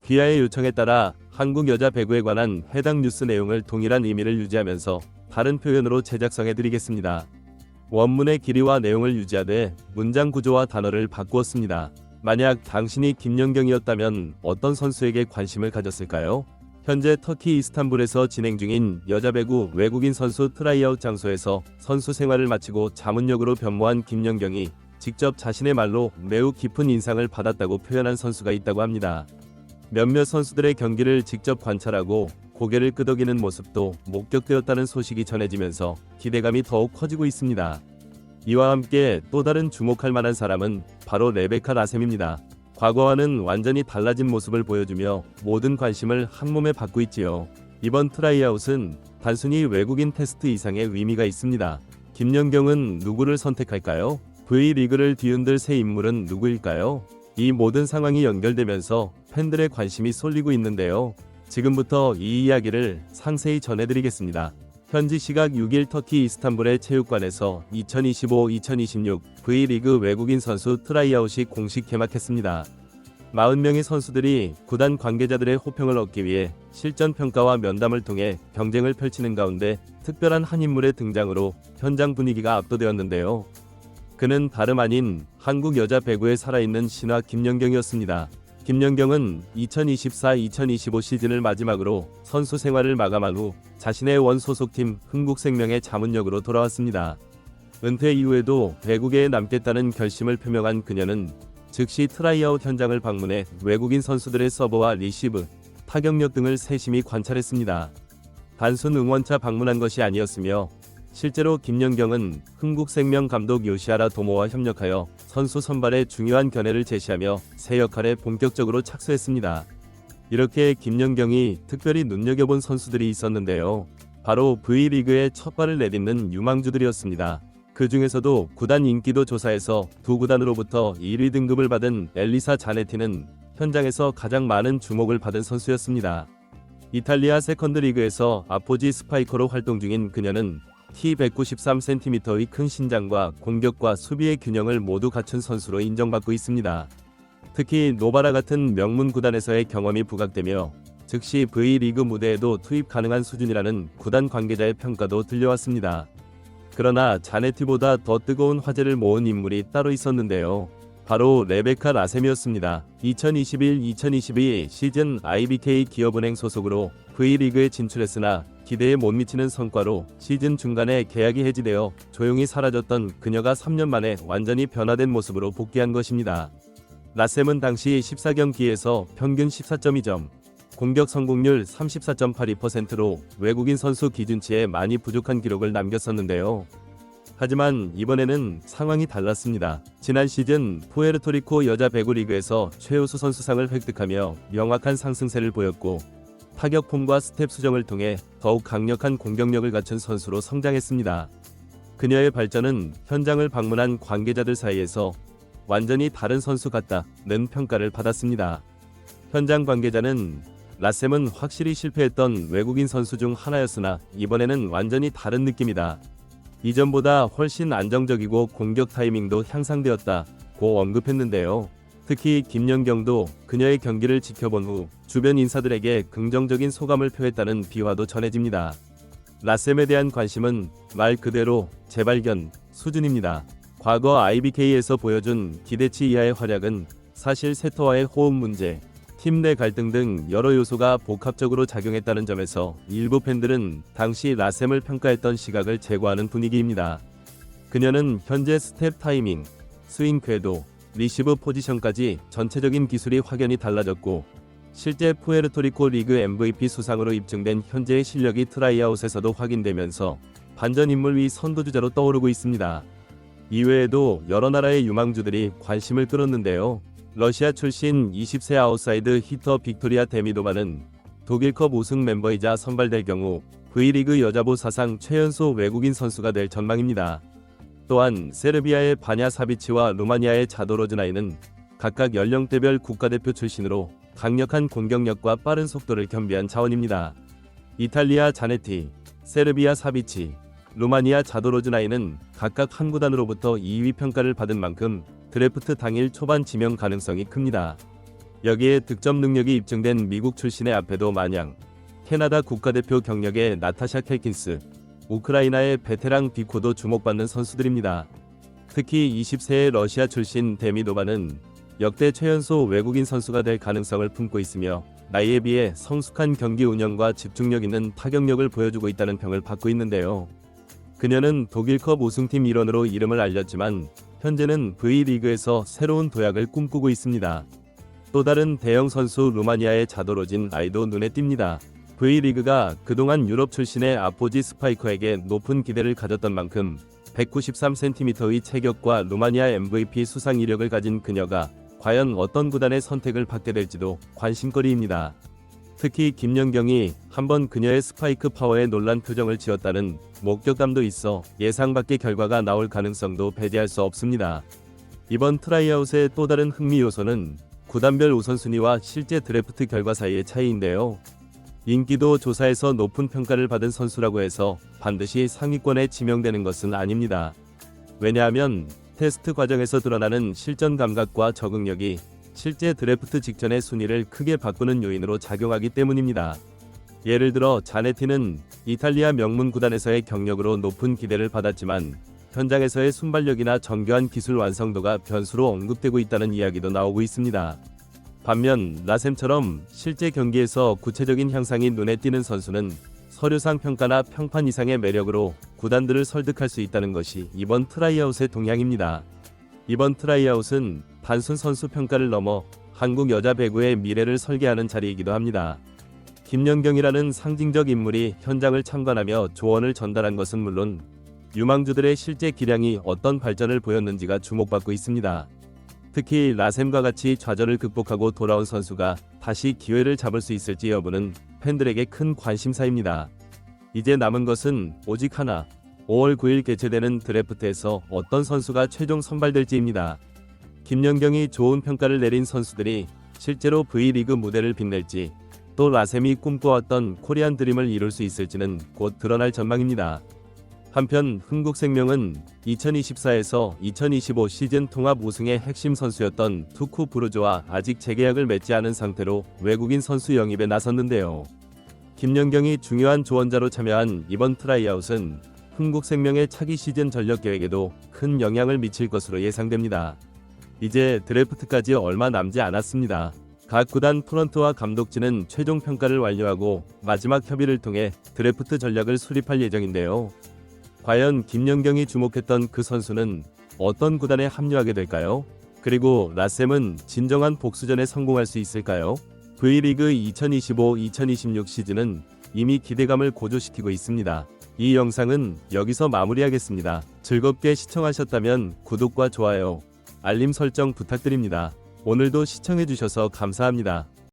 기아의 요청에 따라 한국 여자 배구에 관한 해당 뉴스 내용을 동일한 의미를 유지하면서 다른 표현으로 제작성해드리겠습니다. 원문의 길이와 내용을 유지하되 문장 구조와 단어를 바꾸었습니다. 만약 당신이 김연경이었다면 어떤 선수에게 관심을 가졌을까요? 현재 터키 이스탄불에서 진행 중인 여자 배구 외국인 선수 트라이아웃 장소에서 선수 생활을 마치고 자문역으로 변모한 김연경이 직접 자신의 말로 매우 깊은 인상을 받았다고 표현한 선수가 있다고 합니다. 몇몇 선수들의 경기를 직접 관찰하고 고개를 끄덕이는 모습도 목격되었다는 소식이 전해지면서 기대감이 더욱 커지고 있습니다. 이와 함께 또 다른 주목할 만한 사람은 바로 레베카 라셈입니다. 과거와는 완전히 달라진 모습을 보여주며 모든 관심을 한몸에 받고 있지요. 이번 트라이아웃은 단순히 외국인 테스트 이상의 의미가 있습니다. 김연경은 누구를 선택할까요? V리그를 뒤흔들 새 인물은 누구일까요? 이 모든 상황이 연결되면서 팬들의 관심이 쏠리고 있는데요. 지금부터 이 이야기를 상세히 전해드리겠습니다. 현지 시각 6일 터키 이스탄불의 체육관에서 2025-2026 V리그 외국인 선수 트라이아웃이 공식 개막했습니다. 40명의 선수들이 구단 관계자들의 호평을 얻기 위해 실전 평가와 면담을 통해 경쟁을 펼치는 가운데 특별한 한 인물의 등장으로 현장 분위기가 압도되었는데요. 그는 다름 아닌 한국 여자 배구에 살아있는 신화 김연경이었습니다. 김연경은 2024-2025 시즌을 마지막으로 선수 생활을 마감한 후 자신의 원 소속팀 흥국생명의 자문역으로 돌아왔습니다. 은퇴 이후에도 배구계에 남겠다는 결심을 표명한 그녀는 즉시 트라이아웃 현장을 방문해 외국인 선수들의 서브와 리시브, 타격력 등을 세심히 관찰했습니다. 단순 응원차 방문한 것이 아니었으며 실제로 김연경은 흥국생명 감독 요시하라 도모와 협력하여 선수 선발에 중요한 견해를 제시하며 새 역할에 본격적으로 착수했습니다. 이렇게 김연경이 특별히 눈여겨본 선수들이 있었는데요. 바로 V리그에 첫 발을 내딛는 유망주들이었습니다. 그 중에서도 구단 인기도 조사에서 두 구단으로부터 1위 등급을 받은 엘리사 자네티는 현장에서 가장 많은 주목을 받은 선수였습니다. 이탈리아 세컨드리그에서 아포지 스파이커로 활동 중인 그녀는 키 193cm의 큰 신장과 공격과 수비의 균형을 모두 갖춘 선수로 인정받고 있습니다. 특히 노바라 같은 명문 구단에서의 경험이 부각되며 즉시 V리그 무대에도 투입 가능한 수준이라는 구단 관계자의 평가도 들려왔습니다. 그러나 자네티보다 더 뜨거운 화제를 모은 인물이 따로 있었는데요. 바로 레베카 라셈이었습니다. 2021-2022 시즌 IBK 기업은행 소속으로 V리그에 진출했으나 기대에 못 미치는 성과로 시즌 중간에 계약이 해지되어 조용히 사라졌던 그녀가 3년 만에 완전히 변화된 모습으로 복귀한 것입니다. 라셈은 당시 14경기에서 평균 14.2점, 공격 성공률 34.82%로 외국인 선수 기준치에 많이 부족한 기록을 남겼었는데요. 하지만 이번에는 상황이 달랐습니다. 지난 시즌 푸에르토리코 여자 배구 리그에서 최우수 선수상을 획득하며 명확한 상승세를 보였고 타격 폼과 스텝 수정을 통해 더욱 강력한 공격력을 갖춘 선수로 성장했습니다. 그녀의 발전은 현장을 방문한 관계자들 사이에서 완전히 다른 선수 같다는 평가를 받았습니다. 현장 관계자는 라셈은 확실히 실패했던 외국인 선수 중 하나였으나 이번에는 완전히 다른 느낌이다. 이전보다 훨씬 안정적이고 공격 타이밍도 향상되었다고 언급했는데요. 특히 김연경도 그녀의 경기를 지켜본 후 주변 인사들에게 긍정적인 소감을 표했다는 비화도 전해집니다. 라셈에 대한 관심은 말 그대로 재발견 수준입니다. 과거 IBK에서 보여준 기대치 이하의 활약은 사실 세터와의 호흡 문제, 팀 내 갈등 등 여러 요소가 복합적으로 작용했다는 점에서 일부 팬들은 당시 라셈을 평가했던 시각을 제거하는 분위기입니다. 그녀는 현재 스텝 타이밍, 스윙 궤도, 리시브 포지션까지 전체적인 기술이 확연히 달라졌고 실제 푸에르토리코 리그 MVP 수상으로 입증된 현재의 실력이 트라이아웃에서도 확인되면서 반전 인물 위 선두주자로 떠오르고 있습니다. 이외에도 여러 나라의 유망주들이 관심을 끌었는데요. 러시아 출신 20세 아웃사이드 히터 빅토리아 데미도바는 독일컵 우승 멤버이자 선발될 경우 V리그 여자부 사상 최연소 외국인 선수가 될 전망입니다. 또한 세르비아의 바냐 사비치와 루마니아의 자도로즈나이는 각각 연령대별 국가대표 출신으로 강력한 공격력과 빠른 속도를 겸비한 자원입니다. 이탈리아 자네티, 세르비아 사비치, 루마니아 자도로즈나이는 각각 한 구단으로부터 2위 평가를 받은 만큼 드래프트 당일 초반 지명 가능성이 큽니다. 여기에 득점 능력이 입증된 미국 출신의 앞에도 마냥 캐나다 국가대표 경력의 나타샤 켈킨스, 우크라이나의 베테랑 비코도 주목받는 선수들입니다. 특히 20세의 러시아 출신 데미도바는 역대 최연소 외국인 선수가 될 가능성을 품고 있으며 나이에 비해 성숙한 경기 운영과 집중력 있는 타격력을 보여주고 있다는 평을 받고 있는데요. 그녀는 독일컵 우승팀 일원으로 이름을 알렸지만 현재는 V리그에서 새로운 도약을 꿈꾸고 있습니다. 또 다른 대형 선수 루마니아의 자도로진 아이도 눈에 띕니다. V리그가 그동안 유럽 출신의 아포지 스파이커에게 높은 기대를 가졌던 만큼 193cm의 체격과 루마니아 MVP 수상 이력을 가진 그녀가 과연 어떤 구단의 선택을 받게 될지도 관심거리입니다. 특히 김연경이 한번 그녀의 스파이크 파워에 놀란 표정을 지었다는 목격담도 있어 예상 밖의 결과가 나올 가능성도 배제할 수 없습니다. 이번 트라이아웃의 또 다른 흥미 요소는 구단별 우선순위와 실제 드래프트 결과 사이의 차이인데요. 인기도 조사에서 높은 평가를 받은 선수라고 해서 반드시 상위권에 지명되는 것은 아닙니다. 왜냐하면 테스트 과정에서 드러나는 실전 감각과 적응력이 실제 드래프트 직전의 순위를 크게 바꾸는 요인으로 작용하기 때문입니다. 예를 들어 자네티는 이탈리아 명문 구단에서의 경력으로 높은 기대를 받았지만 현장에서의 순발력이나 정교한 기술 완성도가 변수로 언급되고 있다는 이야기도 나오고 있습니다. 반면 라셈처럼 실제 경기에서 구체적인 향상이 눈에 띄는 선수는 서류상 평가나 평판 이상의 매력으로 구단들을 설득할 수 있다는 것이 이번 트라이아웃의 동향입니다. 이번 트라이아웃은 단순 선수 평가를 넘어 한국 여자 배구의 미래를 설계하는 자리이기도 합니다. 김연경이라는 상징적 인물이 현장을 참관하며 조언을 전달한 것은 물론 유망주들의 실제 기량이 어떤 발전을 보였는지가 주목받고 있습니다. 특히 라셈과 같이 좌절을 극복하고 돌아온 선수가 다시 기회를 잡을 수 있을지 여부는 팬들에게 큰 관심사입니다. 이제 남은 것은 오직 하나, 5월 9일 개최되는 드래프트에서 어떤 선수가 최종 선발될지입니다. 김연경이 좋은 평가를 내린 선수들이 실제로 V리그 무대를 빛낼지, 또 라셈이 꿈꿔왔던 코리안 드림을 이룰 수 있을지는 곧 드러날 전망입니다. 한편 흥국생명은 2024에서 2025 시즌 통합 우승의 핵심 선수였던 투쿠 부르조와 아직 재계약을 맺지 않은 상태로 외국인 선수 영입에 나섰는데요. 김연경이 중요한 조언자로 참여한 이번 트라이아웃은 흥국생명의 차기 시즌 전력 계획에도 큰 영향을 미칠 것으로 예상됩니다. 이제 드래프트까지 얼마 남지 않았습니다. 각 구단 프런트와 감독진은 최종 평가를 완료하고 마지막 협의를 통해 드래프트 전략을 수립할 예정인데요. 과연 김연경이 주목했던 그 선수는 어떤 구단에 합류하게 될까요? 그리고 라셈은 진정한 복수전에 성공할 수 있을까요? V리그 2025-2026 시즌은 이미 기대감을 고조시키고 있습니다. 이 영상은 여기서 마무리하겠습니다. 즐겁게 시청하셨다면 구독과 좋아요, 알림 설정 부탁드립니다. 오늘도 시청해주셔서 감사합니다.